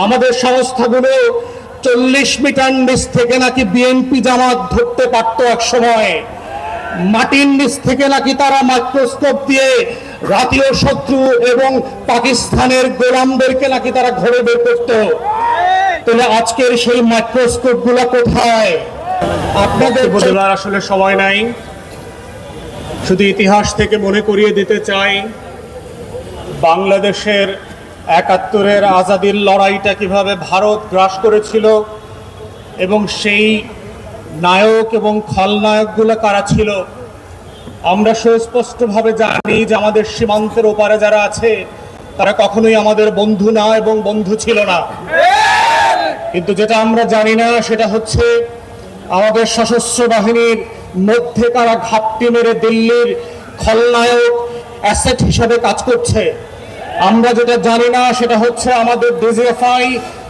আমাদের সংস্থাগুলো 40 মিটার নিচ থেকে নাকি বিএনপি জামাত ধরতে পারত এক সময়। মাটির নিচ থেকে নাকি তারা মাইক্রোস্কোপ দিয়ে জাতীয় শত্রু এবং পাকিস্তানের গোলামদেরকে নাকি তারা ঘরে বের করত। তাহলে আজকের সেই মাইক্রোস্কোপ গুলা কোথায়? আপনাদের বলার আসলে সময় নাই, শুধু ইতিহাস থেকে মনে করিয়ে দিতে চাই বাংলাদেশের ৭১-এর আজাদির লড়াইটা কিভাবে ভারত গ্রাস করেছিল এবং সেই নায়ক এবং খলনায়কগুলো কারা ছিল। আমরা সুস্পষ্টভাবে জানি যে আমাদের সীমান্তের ওপারে যারা আছে তারা কখনোই আমাদের বন্ধু না এবং বন্ধু ছিল না। কিন্তু যেটা আমরা জানি না সেটা হচ্ছে আমাদের সশস্ত্র বাহিনীর মধ্যে কারা ঘাপটি মেরে দিল্লির খলনায়ক অ্যাসেট হিসাবে কাজ করছে। আমরা যেটা জানি না সেটা হচ্ছে আমাদের ডিজিএফআই,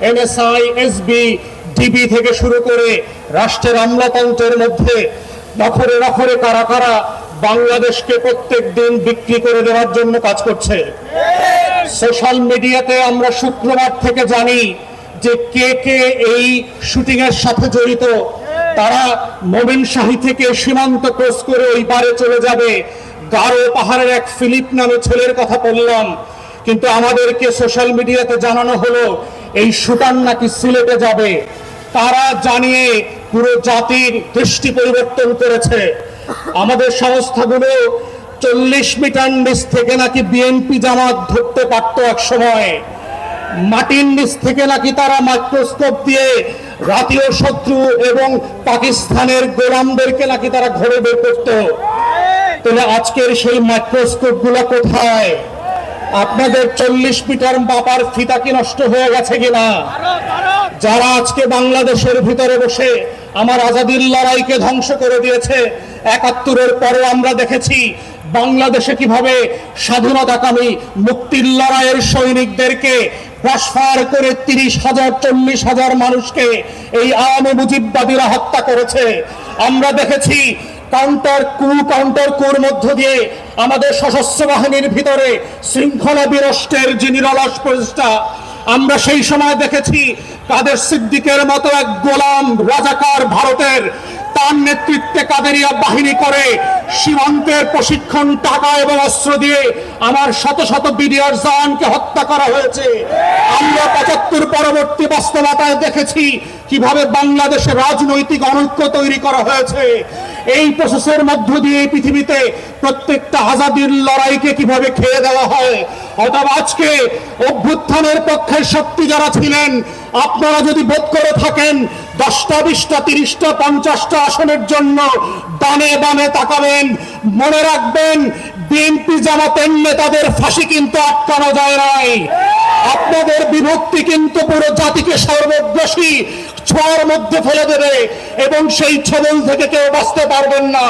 এনএসআই, এসবি, ডিবি থেকে শুরু করে রাষ্ট্রের আমলাতন্ত্রের মধ্যে নখরে নখরে কারা কারা বাংলাদেশকে প্রত্যেক দিন বিক্রি করে দেওয়ার জন্য কাজ করছে। সোশ্যাল মিডিয়াতে আমরা শুক্রবার থেকে জানি যে কে কে এই শুটিং এর সাথে জড়িত। তারা মমিনশাহী থেকে সীমান্ত ক্রস করে ওই পারে চলে যাবে। গারো পাহাড়ের এক ফিলিপ নামে ছেলের কথা বললাম, কিন্তু আমাদেরকে সোশ্যাল মিডিয়াতে জানানো হলো এই শুটার নাকি সিলেটে যাবে। তারা জানিয়ে পুরো জাতির দৃষ্টি পরিবর্তন করেছে। আমাদের সংস্থাগুলো 40 মিটার নিচ থেকে নাকি বিএনপি জামাত ধরতে পারত এক সময়। মাটির নিচ থেকে নাকি তারা মাইক্রোস্কোপ দিয়ে জাতীয় শত্রু এবং পাকিস্তানের গোলামদেরকে নাকি তারা ঘরে বের করত। তাহলে আজকের সেই মাইক্রোস্কোপ গুলা কোথায়? আপনাদের 40 মিটার মাপার ফিতা কি নষ্ট হয়ে গেছে কিনা? যারা আজকে বাংলাদেশের ভিতরে বসে আমার আজাদির লড়াইকে ধ্বংস করে দিয়েছে, ৭১-এর পরে আমরা দেখেছি বাংলাদেশে কিভাবে স্বাধীনতাকামী মুক্তির লড়াইয়ের সৈনিকদেরকে ট্রান্সফার করে 30,000 40,000 মানুষকে এই আওয়ামী মুজিববাদীরা হত্যা করেছে। আমরা দেখেছি কাউন্টার কুর মধ্য দিয়ে আমাদের সশস্ত্র বাহিনীর ভিতরে শৃঙ্খলা বিনষ্টের যে নিরলস প্রচেষ্টা। আমরা সেই সময় দেখেছি কাদের সিদ্দিকের মতো এক গোলাম রাজাকার ভারতের, তার নেতৃত্বে কাদেরিয়া বাহিনী করে সীমান্তের প্রশিক্ষণ, টাকা এবং অস্ত্র দিয়ে আমার শত শত বিডিআর জওয়ানকে হত্যা করা হয়েছে। আমরা ৭৫ পরবর্তী বাস্তবতায় দেখেছি কিভাবে বাংলাদেশের রাজনৈতিক অনৈক্য তৈরি করা হয়েছে। এই প্রসেসের মধ্য দিয়ে পৃথিবীতে প্রত্যেকটা আজাদির লড়াইকে কিভাবে খেয়ে দেওয়া হয়। অথবা আজকে অভ্যুত্থানের পক্ষের শক্তি যারা ছিলেন, আপনারা যদি বোধ করে থাকেন 10টা 20টা 30টা 50টা আসনের জন্য ডানে বামে তাকাবেন, মনে রাখবেন বিএনপি জামাতের নেতাদের ফাঁসি কিন্তু আটকানো যায় নাই। আপনাদের বিভক্তি কিন্তু পুরো জাতিকে সর্বগ্রাসী ছোঁয়ার মধ্যে ফেলে দেবে এবং সেই ছবল থেকে কেউ বাঁচতে পারবেন না।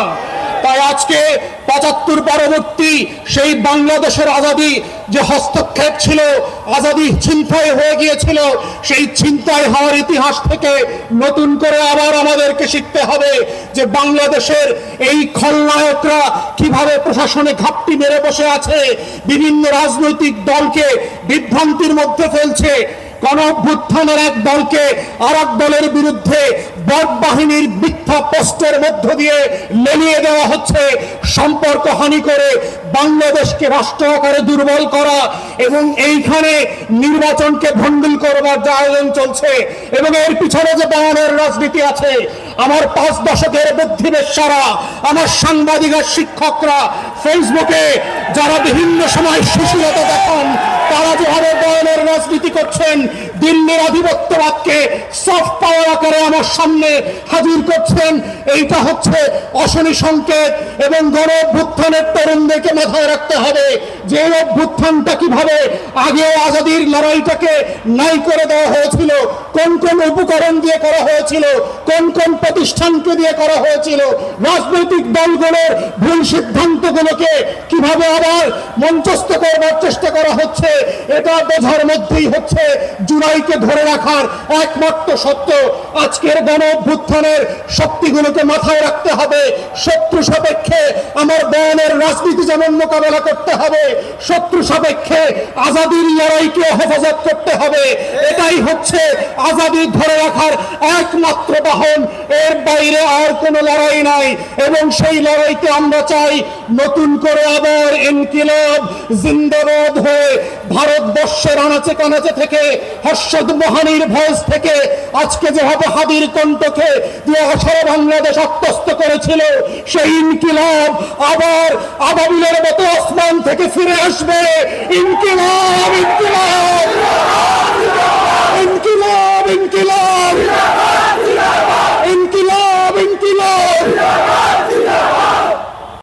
তাই আজকে ৭৫ পরবর্তী সেই বাংলাদেশের আজাদি যে হস্তক্ষেপ ছিল, আজাদি ছিনতাই হয়ে গিয়েছিল, সেই ছিনতাই হওয়ার ইতিহাস থেকে নতুন করে আবার আমাদেরকে শিখতে হবে যে বাংলাদেশের এই খলনায়করা কিভাবে প্রশাসনে ঘাপটি মেরে বসে আছে, বিভিন্ন রাজনৈতিক দলকে বিভ্রান্তির মধ্যে ফেলছে। গণঅভ্যুত্থানের এক দলকে আর এক দলের বিরুদ্ধে বট বাহিনীর মিথ্যা পোস্টের মধ্য দিয়ে লেলিয়ে দেওয়া হচ্ছে, সম্পর্ক হানি করে বাংলাদেশকে রাষ্ট্র আকারে দুর্বল করা এবং এইখানে নির্বাচনকে ভণ্ডুল করবার যে আয়োজন চলছে এবং এর পিছনে যে বায়ানের রাজনীতি আছে। আমার 5 দশকের বুদ্ধিবেশারা, আমার সাংবাদিক শিক্ষকরা, ফেসবুকে যারা বিভিন্ন সময় সুশীলতা দেখান, তারা যেভাবে বয়ানের রাজনীতি করছেন, দিল্লির আধিপত্যবাদকে সফট পাওয়ার আকারে আমার সামনে হাজির করছেন, এইটা হচ্ছে অশনি সংকেত। এবং গণ অভ্যুত্থানের তরুণদেরকে মাথায় রাখতে হবে যে এই অভ্যুত্থানটা কিভাবে আগে আজাদির লড়াইটাকে নাই করে দেওয়া হয়েছিল, কোন কোন উপকরণ দিয়ে করা হয়েছিল, কোন কোন প্রতিষ্ঠানকে দিয়ে করা হয়েছিল, রাজনৈতিক দলগুলোর ভুল সিদ্ধান্তগুলোকে কিভাবে আবার মঞ্চস্থ করবার চেষ্টা করা হচ্ছে। এটা বোঝার মধ্যেই হচ্ছে জুলাইকে ধরে রাখার একমাত্র সত্য। আজকের গণ অভ্যুত্থানের শক্তিগুলোকে মাথায় রাখতে হবে। শত্রু সাপেক্ষে আমার বয়ানের রাজনীতি যেমন মোকাবেলা করতে হবে, শত্রু সাপেক্ষে আজাদির লড়াইকে হেফাজত করতে হবে। এটাই হচ্ছে আজাদি ধরে রাখার একমাত্র বাহন, এর বাইরে আর কোনো লড়াই নাই। এবং সেই লড়াইকে আমরা চাই নতুন করে আবার ইনকিলাব জিন্দাবাদ হয়ে ভারতবর্ষের আনাচে কানাচে থেকে, হর্ষদ মোহানির ভয়েস থেকে, আজকে যেভাবে হাদির কণ্ঠকে যে সারা বাংলাদেশ আত্মস্থ করেছিল, সেই ইনকিলাব আবার আবাবিলের মতো আসমান থেকে ফিরে আসবে। ইনকিলাব, ইনকিলাব।